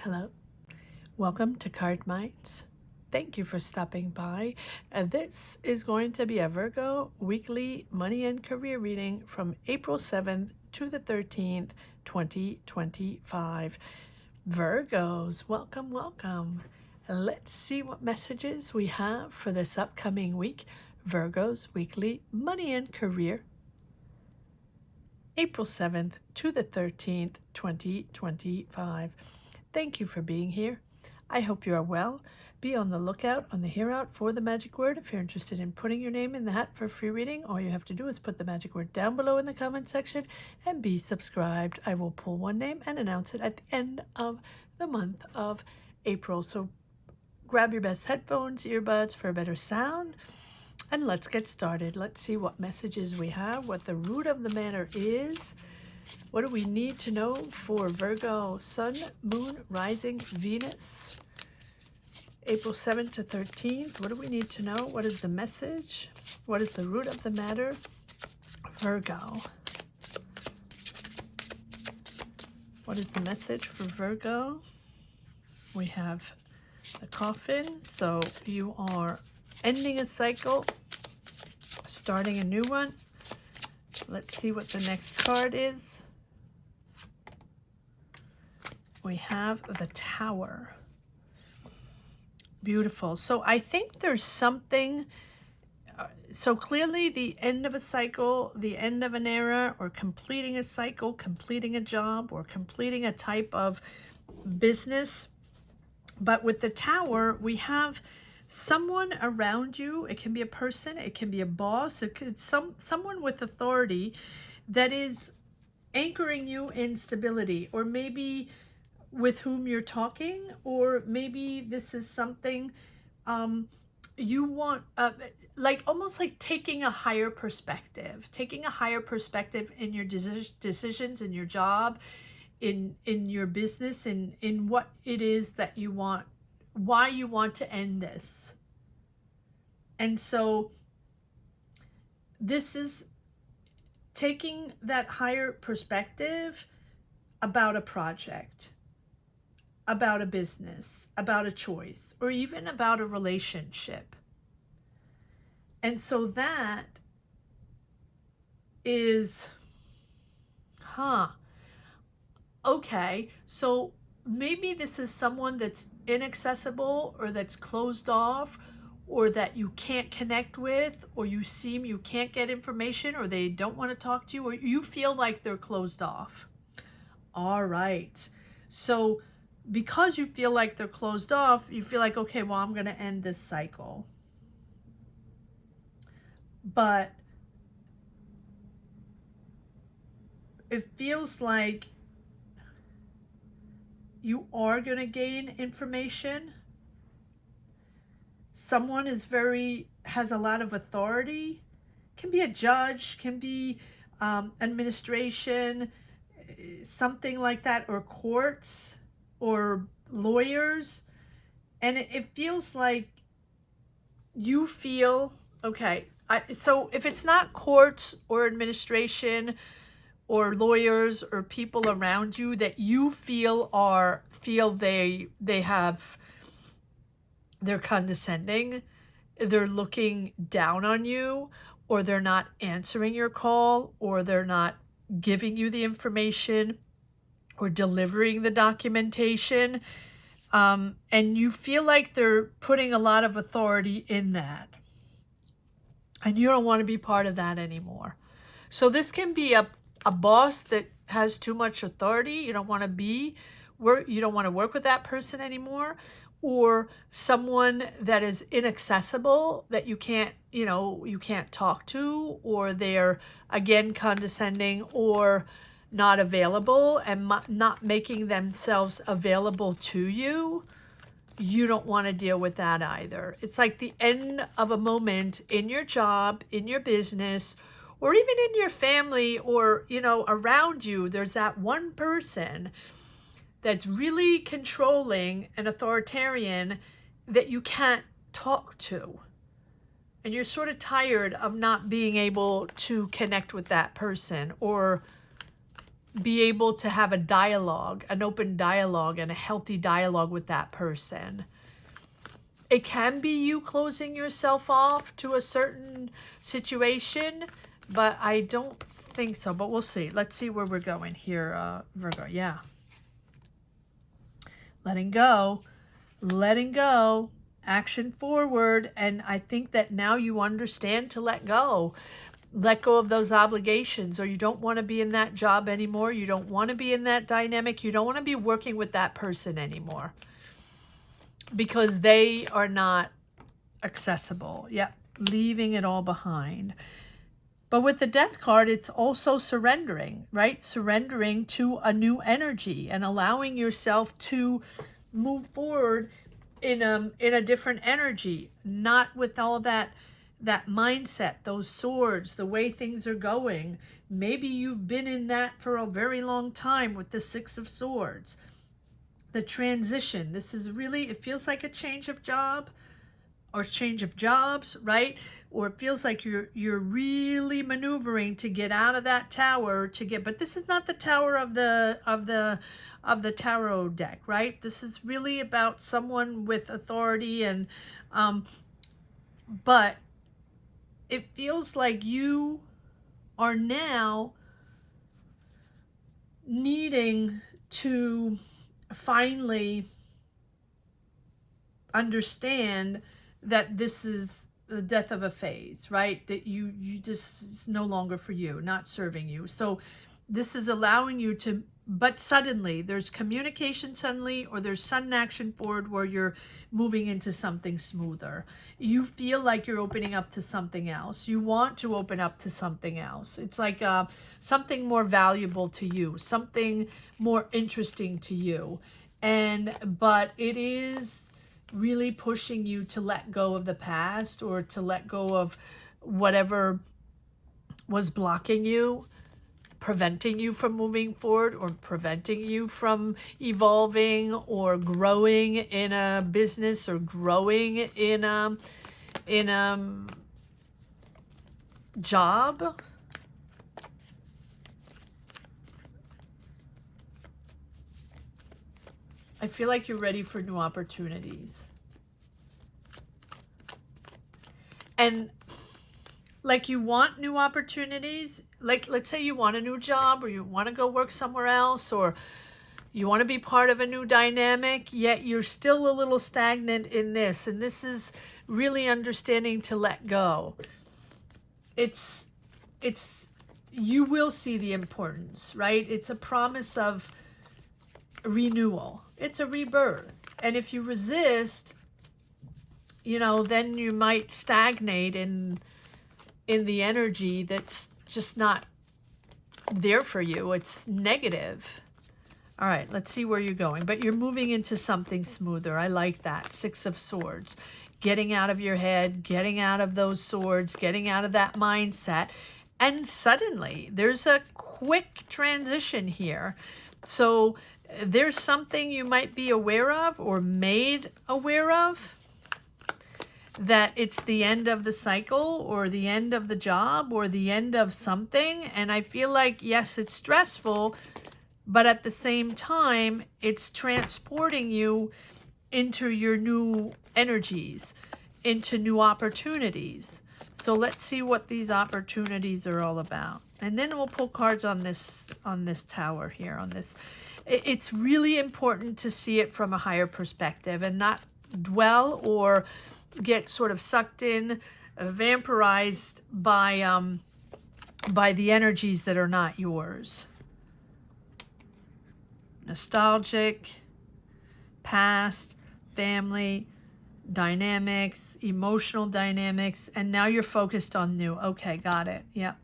Hello, welcome to Cardminds. Thank you for stopping by. This is going to be a Virgo weekly money and career reading from April 7th to the 13th, 2025. Virgos, welcome, welcome. Let's see what messages we have for this upcoming week. Virgos weekly money and career. April 7th to the 13th, 2025. Thank you for being here. I hope you are well. Be on the lookout on the Hear Out for the magic word. If you're interested in putting your name in the hat for a free reading, all you have to do is put the magic word down below in the comment section and be subscribed. I will pull one name and announce it at the end of the month of April. So grab your best headphones, earbuds for a better sound, and let's get started. Let's see what messages we have, what the root of the matter is. What do we need to know for Virgo, Sun, Moon, Rising, Venus? April 7th to 13th. What do we need to know? What is the message? What is the root of the matter? Virgo. What is the message for Virgo? We have the coffin. So you are ending a cycle, starting a new one. Let's see what the next card is. We have the Tower. Beautiful. So I think there's something, so clearly the end of a cycle, the end of an era, or completing a cycle, completing a job, or completing a type of business. But with the Tower, we have someone around you. It can be a person, it can be a boss, it could someone with authority that is anchoring you in stability, or maybe with whom you're talking, or maybe this is something you want, like almost like taking a higher perspective in your decisions, in your job, in your business, in what it is that you want, why you want to end this. And so this is taking that higher perspective about a project, about a business, about a choice, or even about a relationship. And so that is, okay, so maybe this is someone that's inaccessible, or that's closed off, or that you can't connect with, or you can't get information, or they don't want to talk to you, or you feel like they're closed off. All right. So because you feel like they're closed off, you feel like, okay, well, I'm going to end this cycle. But it feels like you are going to gain information. Someone has a lot of authority. Can be a judge, can be administration, something like that, or courts, or lawyers. And it feels like you feel, okay, so if it's not courts or administration or lawyers or people around you that you feel they're condescending, they're looking down on you, or they're not answering your call, or they're not giving you the information or delivering the documentation, and you feel like they're putting a lot of authority in that, and you don't want to be part of that anymore. So this can be a boss that has too much authority. You don't want to work with that person anymore, or someone that is inaccessible, that you can't talk to, or they're again condescending, or not available, and not making themselves available to you. You don't want to deal with that either. It's like the end of a moment in your job, in your business, or even in your family, or around you. There's that one person that's really controlling and authoritarian that you can't talk to. And you're sort of tired of not being able to connect with that person, or be able to have a dialogue, an open dialogue and a healthy dialogue with that person. It can be you closing yourself off to a certain situation, but I don't think so. But we'll see. Let's see where we're going here, Virgo. Yeah. Letting go. Letting go. Action forward. And I think that now you understand to let go. Let go of those obligations, or you don't want to be in that job anymore. You don't want to be in that dynamic. You don't want to be working with that person anymore because they are not accessible. Yep, leaving it all behind. But with the Death card, it's also surrendering, right? Surrendering to a new energy and allowing yourself to move forward in a different energy, not with all that mindset, those swords, the way things are going. Maybe you've been in that for a very long time with the Six of Swords. The transition, this is really, it feels like a change of job or change of jobs, right? Or it feels like you're really maneuvering to get out of that tower but this is not the tower of the tarot deck, right? This is really about someone with authority and but it feels like you are now needing to finally understand that this is the death of a phase, right? That you just, it's no longer for you, not serving you. So this is allowing you to, but suddenly there's communication suddenly, or there's sudden action forward where you're moving into something smoother. You feel like you're opening up to something else. You want to open up to something else. It's like something more valuable to you, something more interesting to you. But it is really pushing you to let go of the past, or to let go of whatever was blocking you, preventing you from moving forward, or preventing you from evolving or growing in a business, or growing in a job. I feel like you're ready for new opportunities. And like you want new opportunities, like let's say you want a new job, or you want to go work somewhere else, or you want to be part of a new dynamic, yet you're still a little stagnant in this. And this is really understanding to let go. It's you will see the importance, right? It's a promise of renewal. It's a rebirth. And if you resist, then you might stagnate in the energy that's just not there for you. It's negative. All right, let's see where you're going. But you're moving into something smoother. I like that. Six of Swords. Getting out of your head, getting out of those swords, getting out of that mindset. And suddenly, there's a quick transition here. So there's something you might be aware of, or made aware of, that it's the end of the cycle, or the end of the job, or the end of something. And I feel like, yes, it's stressful, but at the same time, it's transporting you into your new energies, into new opportunities. So let's see what these opportunities are all about. And then we'll pull cards on this tower here, on this. It's really important to see it from a higher perspective and not dwell or get sort of sucked in, vampirized by the energies that are not yours. Nostalgic, past, family, dynamics, emotional dynamics, and now you're focused on new. Okay, got it. Yep.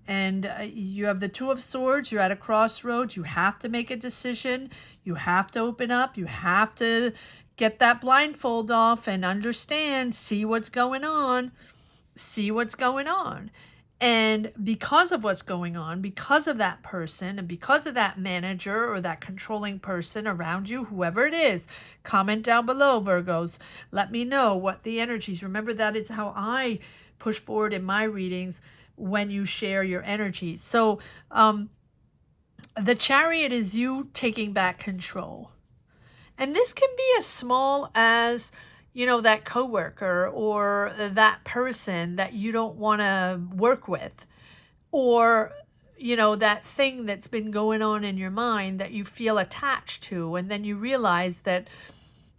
And you have the Two of Swords. You're at a crossroads. You have to make a decision. You have to open up. You have to get that blindfold off and understand, see what's going on. See what's going on. And because of what's going on, because of that person, and because of that manager or that controlling person around you, whoever it is, comment down below, Virgos. Let me know what the energies. Remember, that is how I push forward in my readings, when you share your energies. So The Chariot is you taking back control. And this can be as small as, that coworker or that person that you don't want to work with, or, that thing that's been going on in your mind that you feel attached to. And then you realize that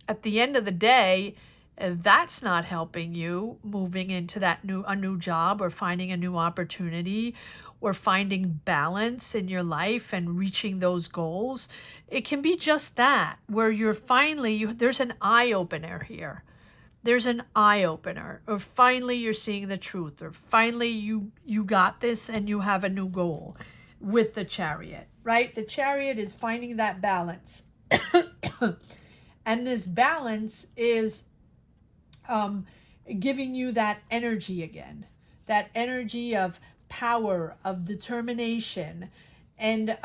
at the end of the day, that's not helping you moving into a new job, or finding a new opportunity, or finding balance in your life and reaching those goals. It can be just that, where there's an eye opener here. There's an eye opener, or finally you're seeing the truth, or finally you got this and you have a new goal with the Chariot, right? The Chariot is finding that balance. And this balance is giving you that energy again, that energy of power, of determination, and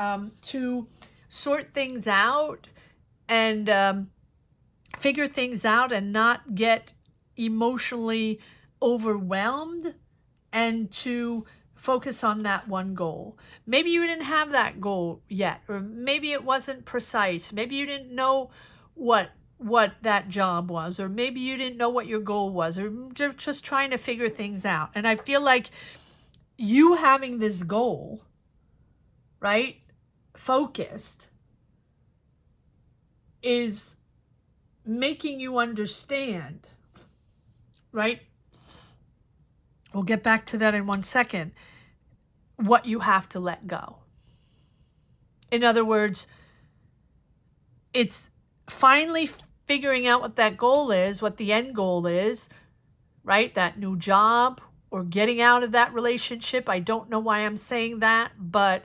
to sort things out and figure things out and not get emotionally overwhelmed, and to focus on that one goal. Maybe you didn't have that goal yet, or maybe it wasn't precise. Maybe you didn't know what that job was, or maybe you didn't know what your goal was, or you're just trying to figure things out. And I feel like you having this goal, right, focused, is making you understand, right? We'll get back to that in 1 second. What you have to let go. In other words, it's finally figuring out what that goal is, what the end goal is, right? That new job, or getting out of that relationship. I don't know why I'm saying that, but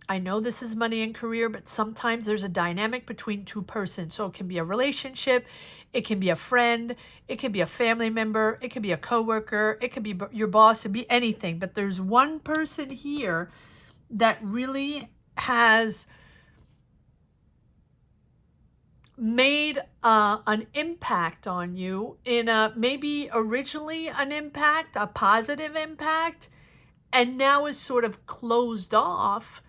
I know this is money and career, but sometimes there's a dynamic between two persons. So it can be a relationship, it can be a friend, it can be a family member, it can be a coworker, it can be your boss, it can be anything. But there's one person here that really has made an impact on you, in maybe originally an impact, a positive impact, and now is sort of closed off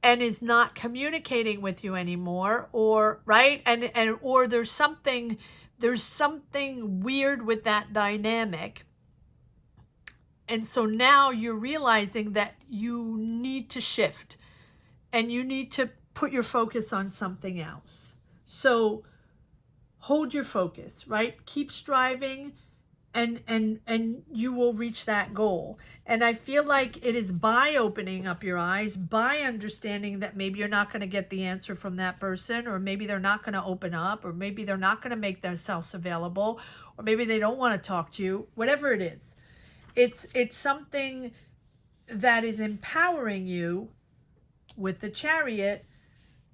and is not communicating with you anymore, or right, and or there's something weird with that dynamic. And so now you're realizing that you need to shift, and you need to put your focus on something else. So hold your focus, right? Keep striving, and you will reach that goal. And I feel like it is by opening up your eyes, by understanding that maybe you're not going to get the answer from that person, or maybe they're not going to open up, or maybe they're not going to make themselves available, or maybe they don't want to talk to you. Whatever it is, it's something that is empowering you with the Chariot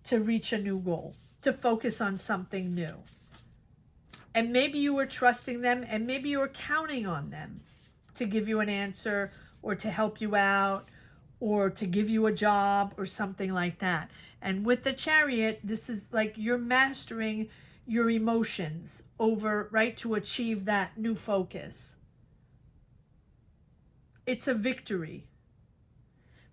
to reach a new goal, to focus on something new. And maybe you were trusting them, and maybe you were counting on them to give you an answer, or to help you out, or to give you a job, or something like that. And with the Chariot, this is like you're mastering your emotions over, right, to achieve that new focus. It's a victory,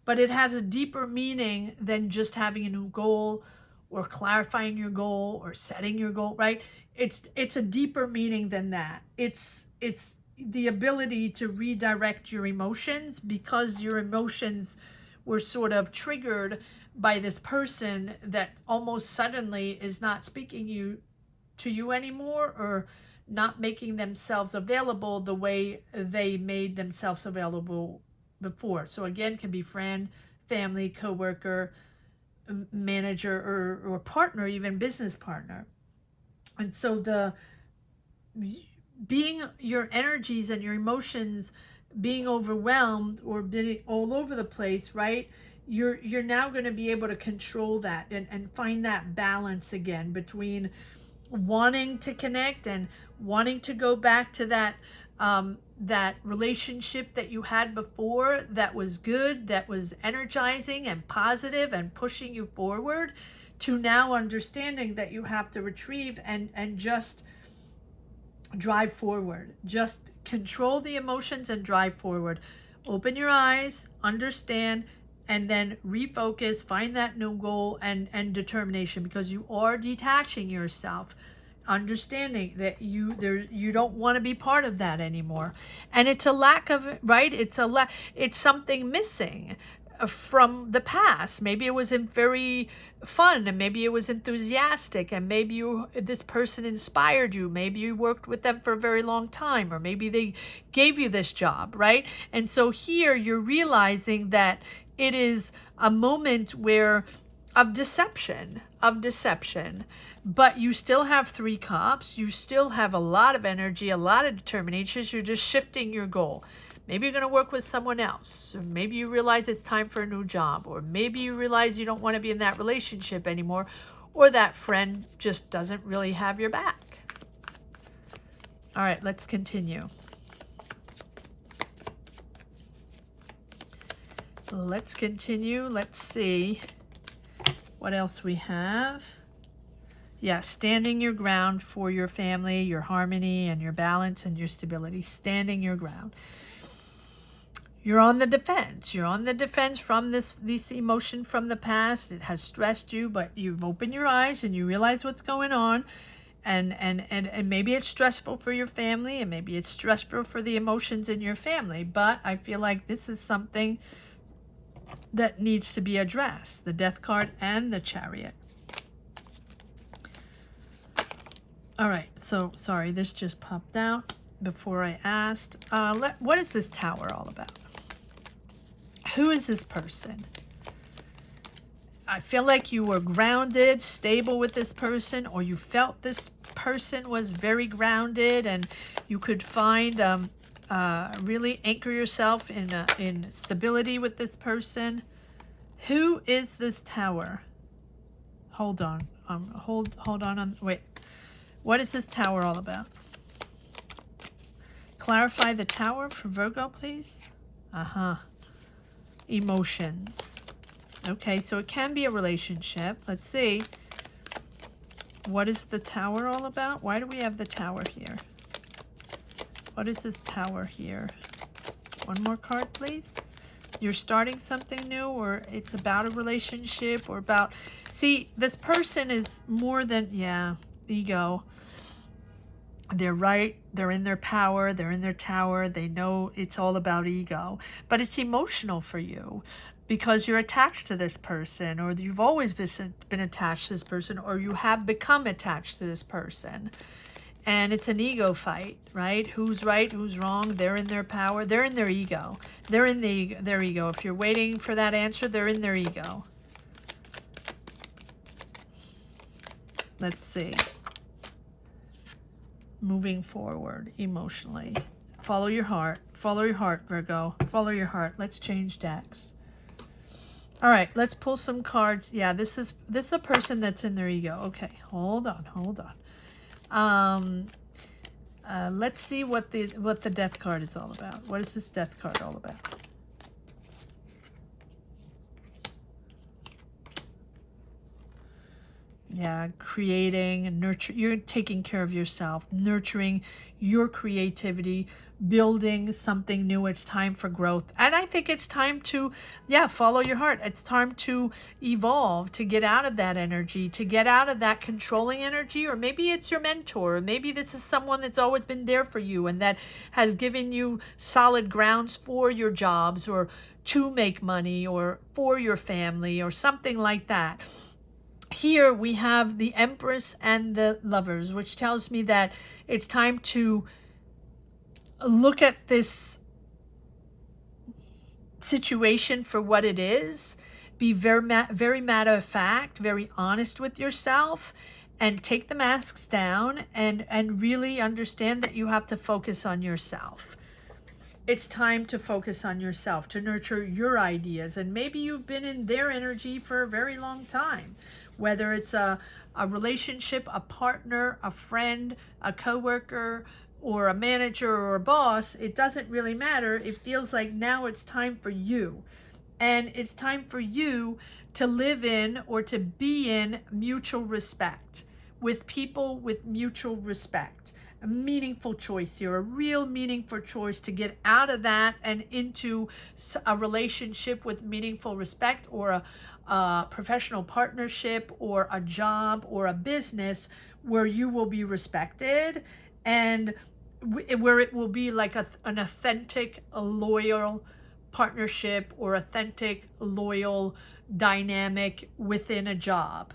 but it has a deeper meaning than just having a new goal, or clarifying your goal, or setting your goal, right? It's a deeper meaning than that. It's the ability to redirect your emotions, because your emotions were sort of triggered by this person that almost suddenly is not speaking to you anymore, or not making themselves available the way they made themselves available before. So again, can be friend, family, coworker, manager, or partner, even business partner. And so being your energies and your emotions being overwhelmed, or being all over the place, right? You're now going to be able to control that, and find that balance again between wanting to connect and wanting to go back to that that relationship that you had before, that was good, that was energizing and positive and pushing you forward, to now understanding that you have to retrieve and just drive forward. Just control the emotions and drive forward. Open your eyes, understand, and then refocus, find that new goal and determination, because you are detaching yourself, understanding that you don't want to be part of that anymore. And it's a lack of, right? It's something missing from the past. Maybe it was very fun, and maybe it was enthusiastic, and maybe this person inspired you. Maybe you worked with them for a very long time, or maybe they gave you this job, right? And so here you're realizing that it is a moment where of deception, but you still have 3 cups. You still have a lot of energy, a lot of determination. You're just shifting your goal. Maybe you're going to work with someone else, or maybe you realize it's time for a new job, or maybe you realize you don't want to be in that relationship anymore, or that friend just doesn't really have your back. All right, let's continue. Let's continue. Let's see what else we have. Yeah, standing your ground for your family, your harmony, and your balance, and your stability. Standing your ground. You're on the defense. You're on the defense from this emotion from the past. It has stressed you, but you've opened your eyes and you realize what's going on. And maybe it's stressful for your family, and maybe it's stressful for the emotions in your family. But I feel like this is something that needs to be addressed. The Death card and the Chariot. All right, so sorry, this just popped out before I asked. What is this Tower all about? Who is this person? I feel like you were grounded, stable with this person, or you felt this person was very grounded, and you could find really anchor yourself in stability with this person. Who is this Tower? Hold on. Hold on. Wait. What is this Tower all about? Clarify the Tower for Virgo, please. Emotions. Okay, so it can be a relationship. Let's see. What is the Tower all about? Why do we have the Tower here? What is this Tower here? One more card, please. You're starting something new, or it's about a relationship, or about... See, this person is more than... Yeah, ego. They're right. They're in their power. They're in their tower. They know it's all about ego. But it's emotional for you because you're attached to this person, or you've always been attached to this person, or you have become attached to this person. And it's an ego fight, right? Who's right? Who's wrong? They're in their power. They're in their ego. They're in their ego. If you're waiting for that answer, they're in their ego. Let's see. Moving forward emotionally. Follow your heart. Follow your heart, Virgo. Follow your heart. Let's change decks. All right, let's pull some cards. Yeah, this is a person that's in their ego. Okay, hold on. Let's see what the Death card is all about. What is this Death card all about? Yeah, creating, nurture. You're taking care of yourself, nurturing your creativity, building something new. It's time for growth. And I think it's time to, follow your heart. It's time to evolve, to get out of that energy, to get out of that controlling energy. Or maybe it's your mentor. Or maybe this is someone that's always been there for you and that has given you solid grounds for your jobs, or to make money, or for your family, or something like that. Here we have the Empress and the Lovers, which tells me that it's time to look at this situation for what it is. Be very matter of fact, very honest with yourself, and take the masks down and really understand that you have to focus on yourself. It's time to focus on yourself, to nurture your ideas. And maybe you've been in their energy for a very long time. Whether it's a relationship, a partner, a friend, a coworker, or a manager or a boss, it doesn't really matter. It feels like now it's time for you. And it's time for you to live in, or to be in, mutual respect with people with mutual respect. A meaningful choice here, a real meaningful choice to get out of that and into a relationship with meaningful respect, or a professional partnership, or a job, or a business where you will be respected, and where it will be like an authentic, loyal partnership, or authentic, loyal dynamic within a job.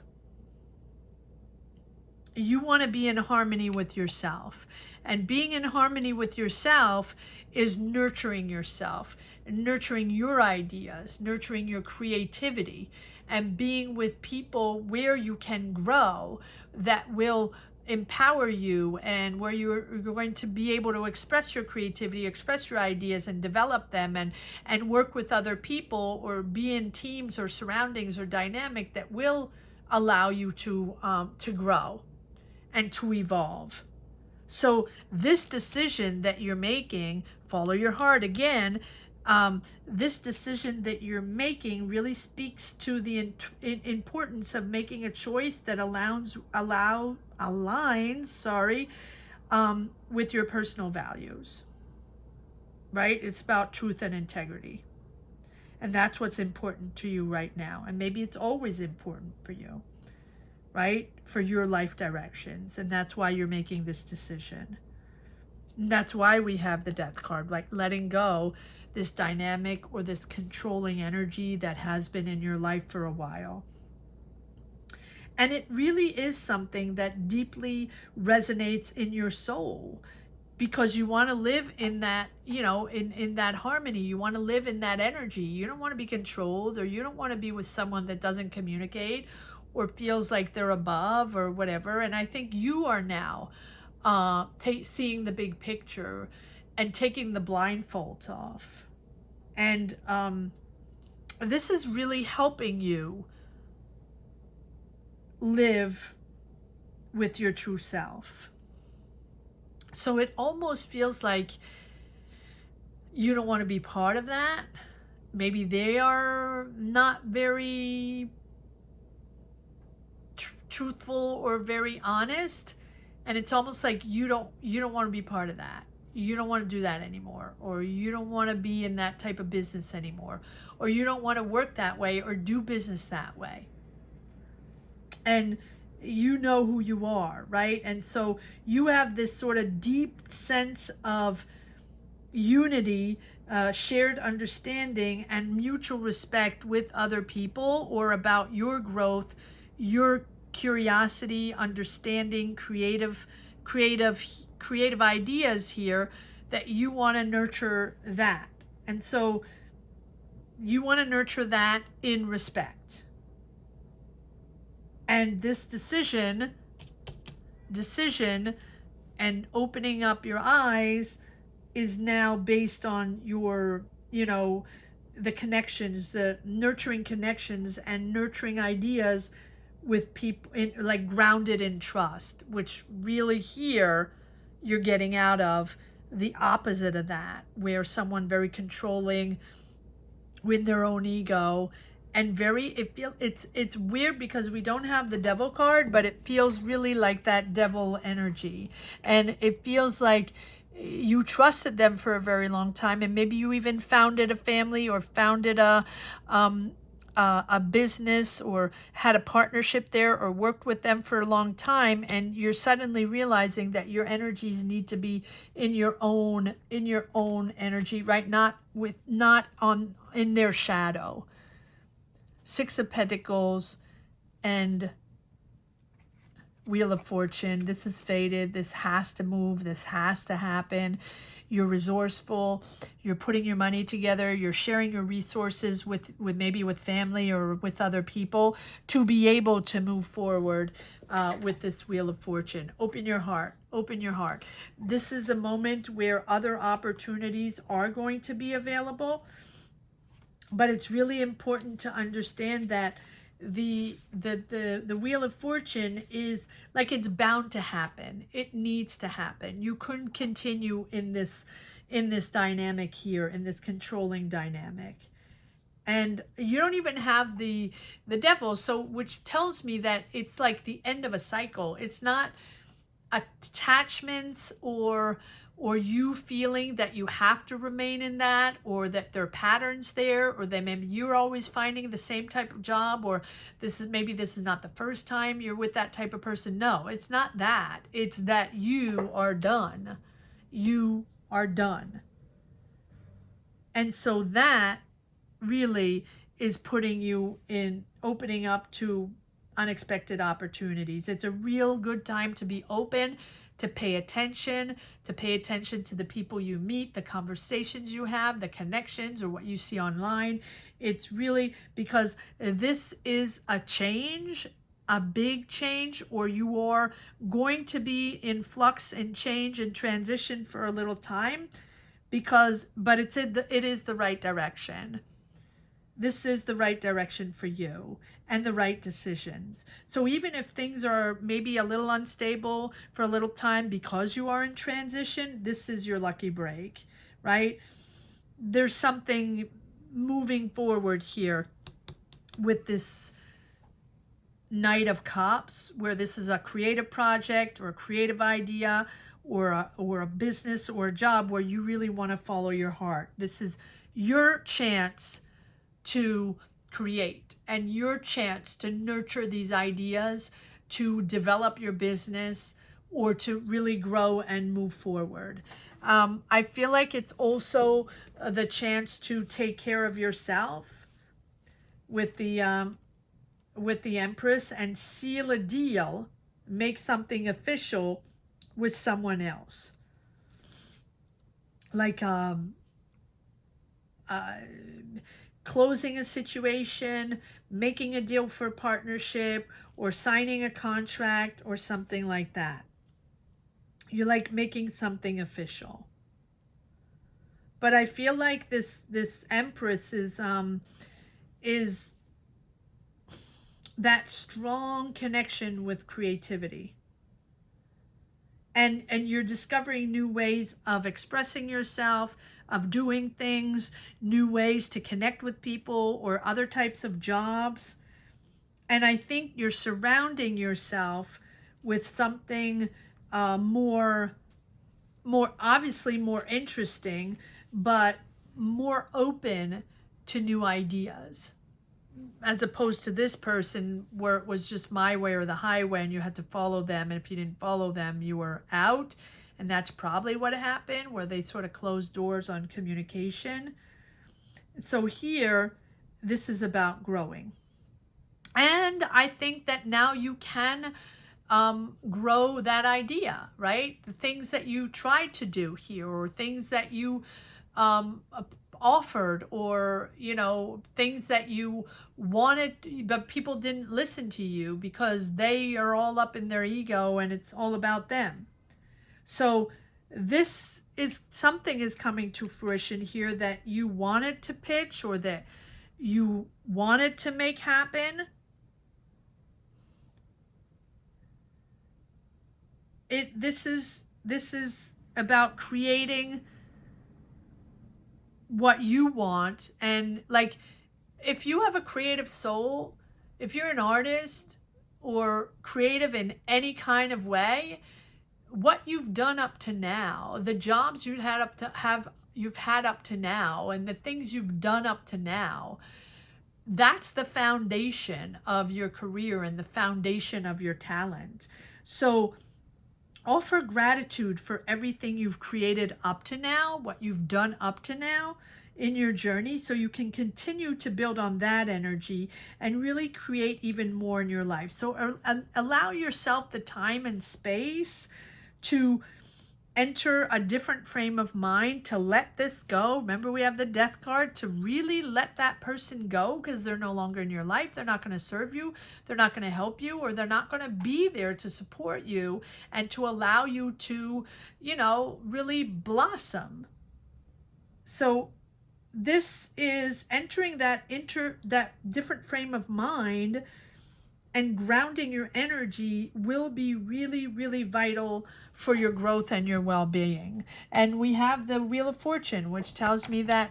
You want to be in harmony with yourself. And being in harmony with yourself is nurturing yourself, nurturing your ideas, nurturing your creativity, and being with people where you can grow, that will empower you, and where you're going to be able to express your creativity, express your ideas, and develop them, and work with other people, or be in teams or surroundings or dynamic that will allow you to grow and to evolve. So this decision that you're making, follow your heart again, this decision that you're making really speaks to the importance of making a choice that aligns with your personal values, right? It's about truth and integrity. And that's what's important to you right now. And maybe it's always important for you, right? For your life directions. And that's why you're making this decision. And that's why we have the Death card, like letting go this dynamic or this controlling energy that has been in your life for a while. And it really is something that deeply resonates in your soul, because you want to live in that, in that harmony. You want to live in that energy. You don't want to be controlled, or you don't want to be with someone that doesn't communicate or feels like they're above or whatever. And I think you are now seeing the big picture and taking the blindfolds off. And this is really helping you live with your true self. So it almost feels like you don't want to be part of that. Maybe they are not very truthful or very honest, and it's almost like you don't want to be part of that. You don't want to do that anymore, or you don't want to be in that type of business anymore, or you don't want to work that way or do business that way. And you know who you are, right? And so you have this sort of deep sense of unity, shared understanding, and mutual respect with other people, or about your growth, your curiosity, understanding, creative ideas here, that you want to nurture that. And so you want to nurture that in respect. And this decision and opening up your eyes is now based on your, the connections, the nurturing connections and nurturing ideas with people, like grounded in trust, which really here you're getting out of the opposite of that, where someone very controlling with their own ego, and it's weird because we don't have the Devil card, but it feels really like that devil energy. And it feels like you trusted them for a very long time, and maybe you even founded a family, or founded a business, or had a partnership there, or worked with them for a long time, and you're suddenly realizing that your energies need to be in your own energy, right? Not in their shadow. Six of Pentacles and Wheel of Fortune. This is fated. This has to move. This has to happen. You're resourceful. You're putting your money together. You're sharing your resources with maybe with family or with other people to be able to move forward with this Wheel of Fortune. Open your heart. Open your heart. This is a moment where other opportunities are going to be available. But it's really important to understand that the Wheel of Fortune is like, it's bound to happen. It needs to happen. You couldn't continue in this dynamic here, in this controlling dynamic. And you don't even have the devil, so which tells me that it's like the end of a cycle. It's not attachments or you feeling that you have to remain in that, or that there are patterns there, or that maybe you're always finding the same type of job, or this is not the first time you're with that type of person. No, it's not that. It's that you are done. You are done. And so that really is putting you in, opening up to unexpected opportunities. It's a real good time to be open, to pay attention to the people you meet, the conversations you have, the connections, or what you see online. It's really because this is a change, a big change, or you are going to be in flux and change and transition for a little time, but it is the right direction. This is the right direction for you and the right decisions. So even if things are maybe a little unstable for a little time because you are in transition, this is your lucky break, right? There's something moving forward here with this Knight of Cups, where this is a creative project or a creative idea or a business or a job where you really want to follow your heart. This is your chance to create and your chance to nurture these ideas, to develop your business, or to really grow and move forward. I feel like it's also the chance to take care of yourself with the Empress and seal a deal, make something official with someone else. Like closing a situation, making a deal for a partnership, or signing a contract or something like that. You're like making something official. But I feel like this Empress is that strong connection with creativity. And you're discovering new ways of expressing yourself, of doing things, new ways to connect with people or other types of jobs. And I think you're surrounding yourself with something more obviously more interesting, but more open to new ideas, as opposed to this person where it was just my way or the highway and you had to follow them. And if you didn't follow them, you were out. And that's probably what happened, where they sort of closed doors on communication. So here, this is about growing. And I think that now you can grow that idea, right? The things that you tried to do here, or things that you offered, or things that you wanted but people didn't listen to you because they are all up in their ego and it's all about them. So this is something is coming to fruition here that you wanted to pitch or that you wanted to make happen. This is about creating what you want. And like, if you have a creative soul, if you're an artist or creative in any kind of way, what you've done up to now, the jobs you've had up to now, and the things you've done up to now, that's the foundation of your career and the foundation of your talent. So offer gratitude for everything you've created up to now, what you've done up to now in your journey, so you can continue to build on that energy and really create even more in your life. So allow yourself the time and space to enter a different frame of mind, to let this go. Remember, we have the Death card, to really let that person go, because they're no longer in your life. They're not going to serve you. They're not going to help you, or they're not going to be there to support you and to allow you to, really blossom. So this is entering that different frame of mind, and grounding your energy will be really, really vital for your growth and your well-being. And we have the Wheel of Fortune, which tells me that,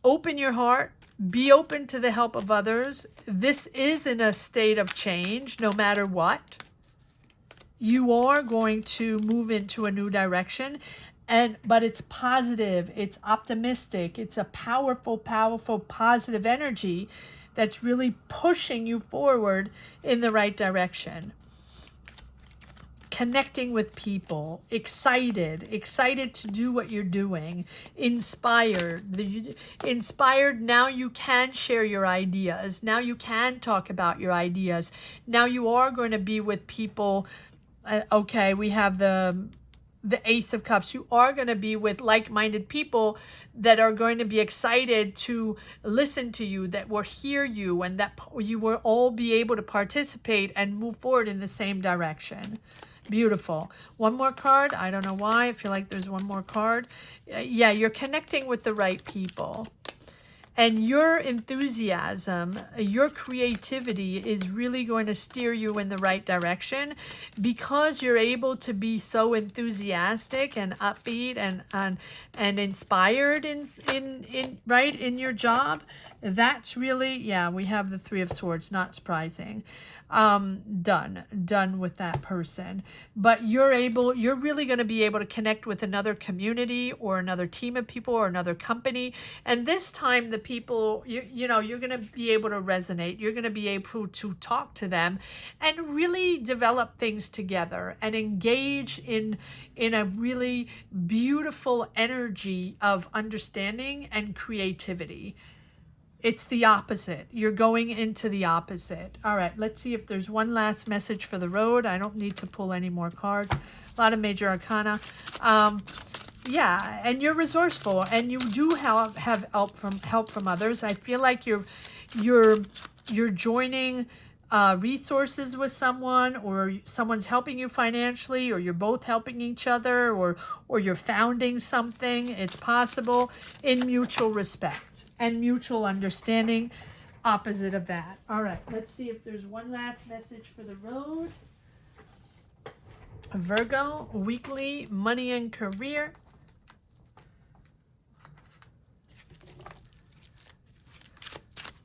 open your heart, Be open to the help of others. This is in a state of change, no matter what. You are going to move into a new direction, but it's positive, it's optimistic, it's a powerful, powerful, positive energy that's really pushing you forward in the right direction. Connecting with people, excited to do what you're doing, inspired. Now you can share your ideas. Now you can talk about your ideas. Now you are going to be with people. Okay, we have the Ace of Cups. You are going to be with like-minded people that are going to be excited to listen to you, that will hear you, and that you will all be able to participate and move forward in the same direction. Beautiful. One more card. I don't know why. I feel like there's one more card. Yeah, you're connecting with the right people. And your enthusiasm, your creativity is really going to steer you in the right direction, because you're able to be so enthusiastic and upbeat and inspired in your job. That's really, yeah, we have the Three of Swords, not surprising. Done with that person. But you're really going to be able to connect with another community or another team of people or another company. And this time the people, you're going to be able to resonate. You're going to be able to talk to them and really develop things together and engage in a really beautiful energy of understanding and creativity. It's the opposite. You're going into the opposite. All right, let's see if there's one last message for the road. I don't need to pull any more cards. A lot of major arcana. Yeah, and you're resourceful, and you do have help from others. I feel like you're joining resources with someone, or someone's helping you financially, or you're both helping each other, or you're founding something. It's possible, in mutual respect and mutual understanding. Opposite of that. All right, let's see if there's one last message for the road. Virgo, weekly, money and career.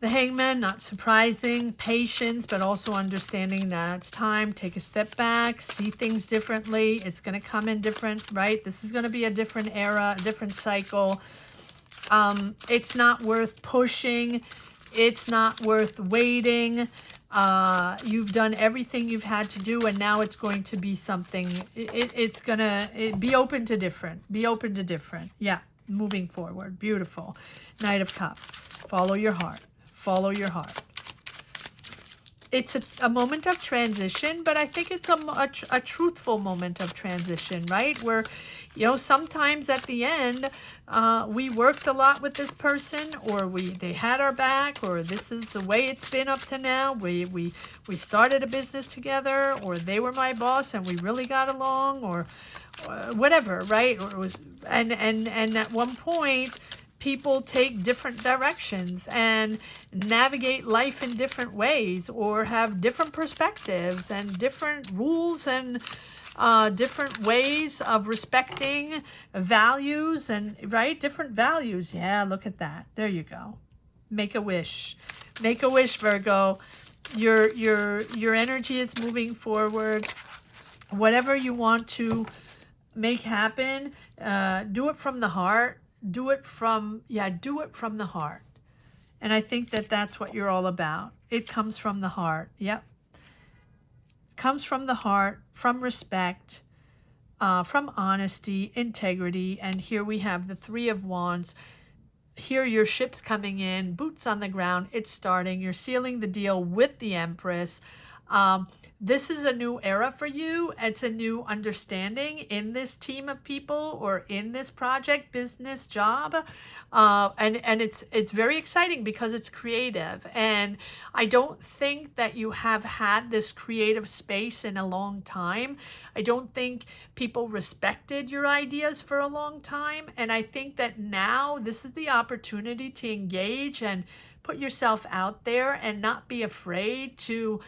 The Hangman, not surprising. Patience, but also understanding that it's time. Take a step back, see things differently. It's going to come in different, right? This is going to be a different era, a different cycle. It's not worth pushing. It's not worth waiting. You've done everything you've had to do, and now it's going to be something. It's going to be open to different. Be open to different. Yeah, moving forward. Beautiful. Knight of Cups. Follow your heart. Follow your heart. It's a moment of transition, but I think it's a truthful moment of transition, right? Where, sometimes at the end, we worked a lot with this person, or they had our back, or this is the way it's been up to now. We started a business together, or they were my boss and we really got along, or whatever, right? Or it was, and at one point, people take different directions and navigate life in different ways, or have different perspectives and different rules and different ways of respecting values, and different values. Yeah, look at that. There you go. Make a wish. Make a wish, Virgo. Your energy is moving forward. Whatever you want to make happen, do it from the heart. Do it from the heart. And I think that that's what you're all about. It comes from the heart. Yep. Comes from the heart, from respect, from honesty, integrity. And here we have the Three of Wands. Here your ship's coming in, boots on the ground. It's starting. You're sealing the deal with the Empress. This is a new era for you. It's a new understanding in this team of people, or in this project, business, job. And it's very exciting because it's creative. And I don't think that you have had this creative space in a long time. I don't think people respected your ideas for a long time. And I think that now this is the opportunity to engage and put yourself out there and not be afraid to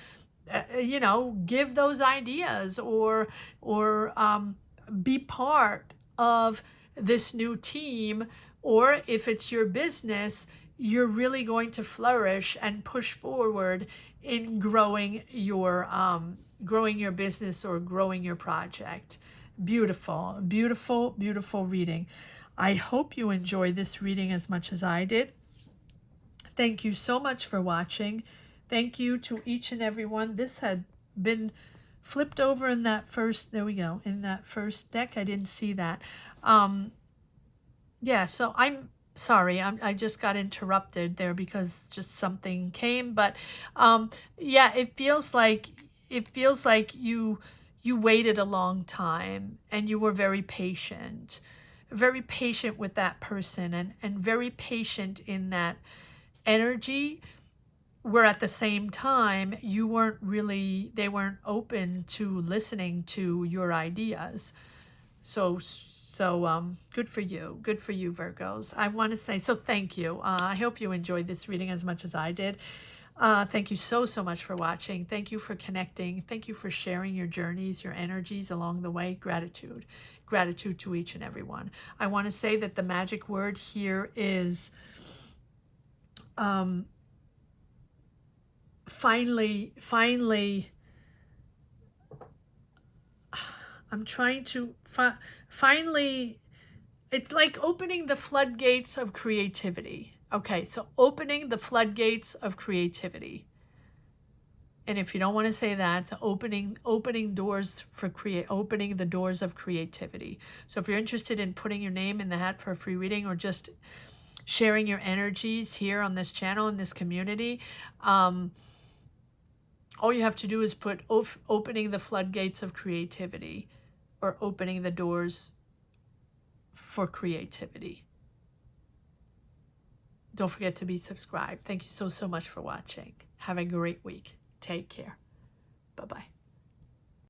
give those ideas, or be part of this new team. Or if it's your business, you're really going to flourish and push forward in growing your business or growing your project. Beautiful, beautiful, beautiful reading. I hope you enjoy this reading as much as I did. Thank you so much for watching. Thank you to each and every one. This had been flipped over in that first, there we go, in that first deck. I didn't see that. Yeah, so I'm sorry, I just got interrupted there because just something came. But yeah, it feels like you waited a long time and you were very patient with that person, and very patient in that energy, where at the same time you weren't really, they weren't open to listening to your ideas. So good for you, Virgos. I want to say, so thank you. I hope you enjoyed this reading as much as I did. Thank you so much for watching. Thank you for connecting. Thank you for sharing your journeys, your energies along the way. Gratitude to each and every one. I want to say that the magic word here is finally, I'm trying to finally, it's like opening the floodgates of creativity. Okay, so opening the floodgates of creativity. And if you don't want to say that, opening doors for opening the doors of creativity. So if you're interested in putting your name in the hat for a free reading, or just sharing your energies here on this channel, in this community, all you have to do is put opening the floodgates of creativity, or opening the doors for creativity. Don't forget to be subscribed. Thank you so much for watching. Have a great week. Take care. Bye-bye.